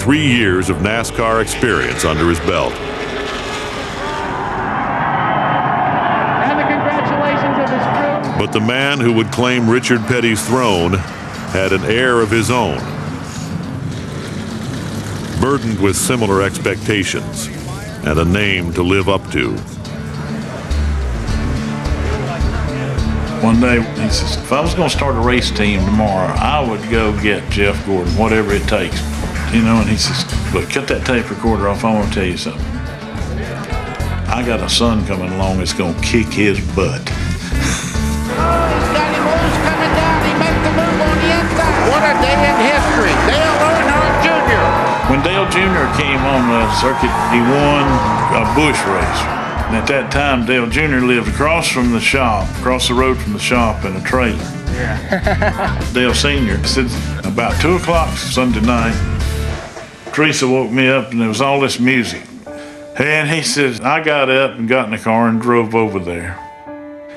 3 years of NASCAR experience under his belt. And the congratulations of his crew. But the man who would claim Richard Petty's throne had an heir of his own, burdened with similar expectations and a name to live up to. One day, he says, if I was going to start a race team tomorrow, I would go get Jeff Gordon, whatever it takes. You know, and he says, but cut that tape recorder off, I want to tell you something. I got a son coming along that's going to kick his butt. What a day in history. Dale Earnhardt Jr. When Dale Jr. came on the circuit, he won a Busch race. And at that time, Dale Jr. lived across from the shop, across the road from the shop in a trailer. Yeah. Dale Sr. said about 2 o'clock Sunday night, Teresa woke me up and there was all this music. And he says, I got up and got in the car and drove over there.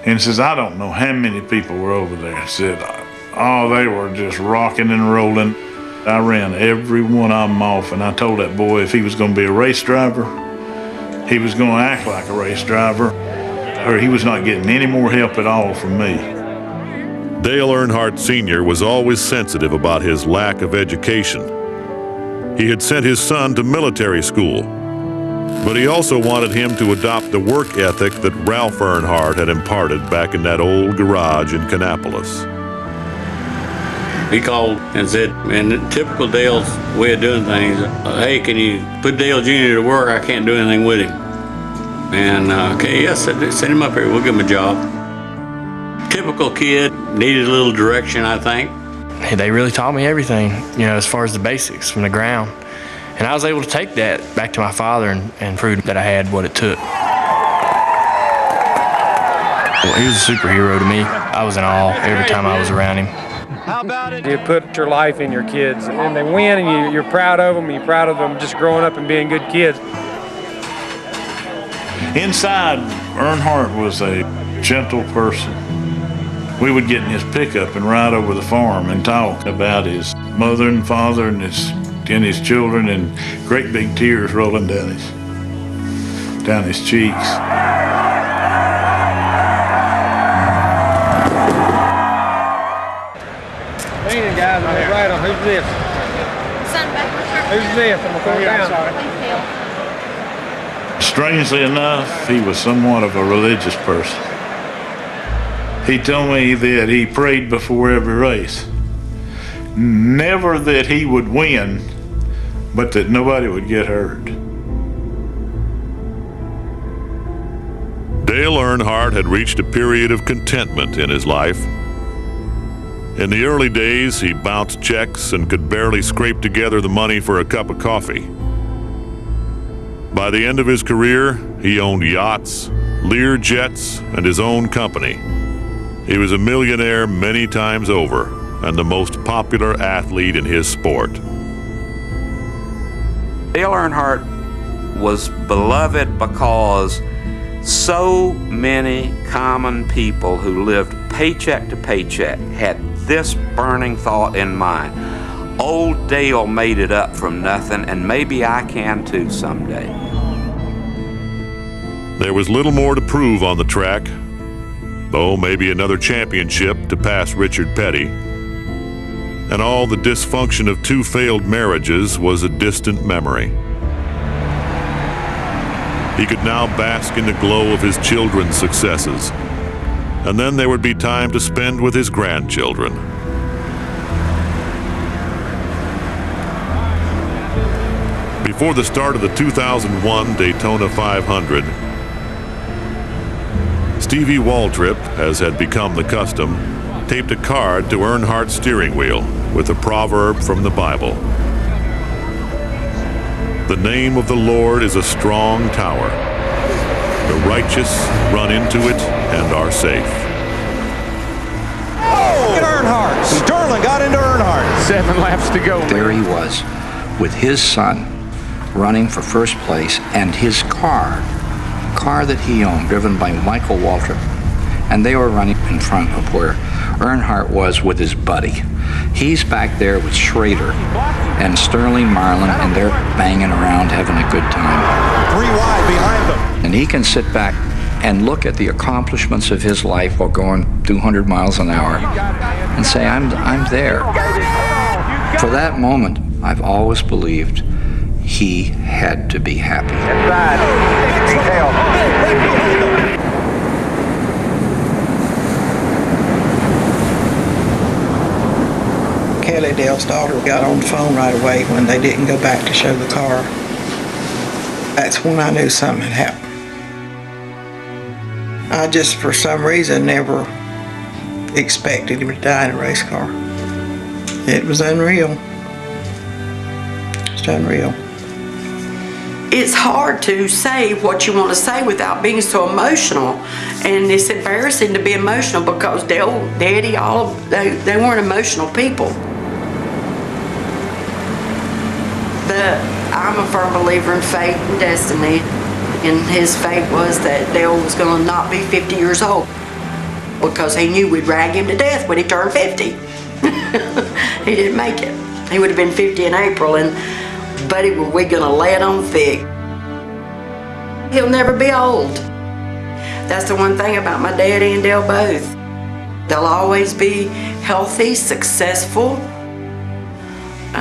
And he says, I don't know how many people were over there. He said, oh, they were just rocking and rolling. I ran every one of them off, and I told that boy if he was going to be a race driver, he was going to act like a race driver, or he was not getting any more help at all from me. Dale Earnhardt Sr. was always sensitive about his lack of education. He had sent his son to military school, but he also wanted him to adopt the work ethic that Ralph Earnhardt had imparted back in that old garage in Kannapolis. He called and said, in typical Dale's way of doing things, hey, can you put Dale Jr. to work? I can't do anything with him. And, okay, yes, send him up here. We'll give him a job. Typical kid, needed a little direction, I think. They really taught me everything, you know, as far as the basics from the ground. And I was able to take that back to my father and prove that I had what it took. Well, he was a superhero to me. I was in awe every time I was around him. How about it? You put your life in your kids, and they win, and you're proud of them, and you're proud of them just growing up and being good kids. Inside, Earnhardt was a gentle person. We would get in his pickup and ride over the farm and talk about his mother and father and his children, and great big tears rolling down his cheeks. Guys, I'm right on. Who's this? Who's this? I'm going down. Strangely enough, he was somewhat of a religious person. He told me that he prayed before every race. Never that he would win, but that nobody would get hurt. Dale Earnhardt had reached a period of contentment in his life. In the early days, he bounced checks and could barely scrape together the money for a cup of coffee. By the end of his career, he owned yachts, Lear jets, and his own company. He was a millionaire many times over and the most popular athlete in his sport. Dale Earnhardt was beloved because so many common people who lived paycheck to paycheck had this burning thought in mind. Old Dale made it up from nothing, and maybe I can too someday. There was little more to prove on the track, though maybe another championship to pass Richard Petty. And all the dysfunction of 2 failed marriages was a distant memory. He could now bask in the glow of his children's successes, and then there would be time to spend with his grandchildren. Before the start of the 2001 Daytona 500, Stevie Waltrip, as had become the custom, taped a card to Earnhardt's steering wheel with a proverb from the Bible. The name of the Lord is a strong tower. The righteous run into it and are safe. Oh! Look at Earnhardt. Sterling got into Earnhardt. 7 laps to go. There he was with his son running for first place, and his car that he owned, driven by Michael Waltrip, and they were running in front of where Earnhardt was with his buddy. He's back there with Schrader and Sterling Marlin, and they're banging around having a good time. 3 wide behind them. And he can sit back and look at the accomplishments of his life while going 200 miles an hour and say, I'm there. For that moment, I've always believed he had to be happy. Kelly, Dale's daughter, got on the phone right away when they didn't go back to show the car. That's when I knew something had happened. I just, for some reason, never expected him to die in a race car. It was unreal. It's unreal. It's hard to say what you want to say without being so emotional. And it's embarrassing to be emotional because Dale, Daddy, they weren't emotional people. But I'm a firm believer in fate and destiny. And his fate was that Dale was going to not be 50 years old because he knew we'd drag him to death when he turned 50. He didn't make it. He would have been 50 in April, and buddy, were we going to lay it on thick. He'll never be old. That's the one thing about my daddy and Dale both. They'll always be healthy, successful,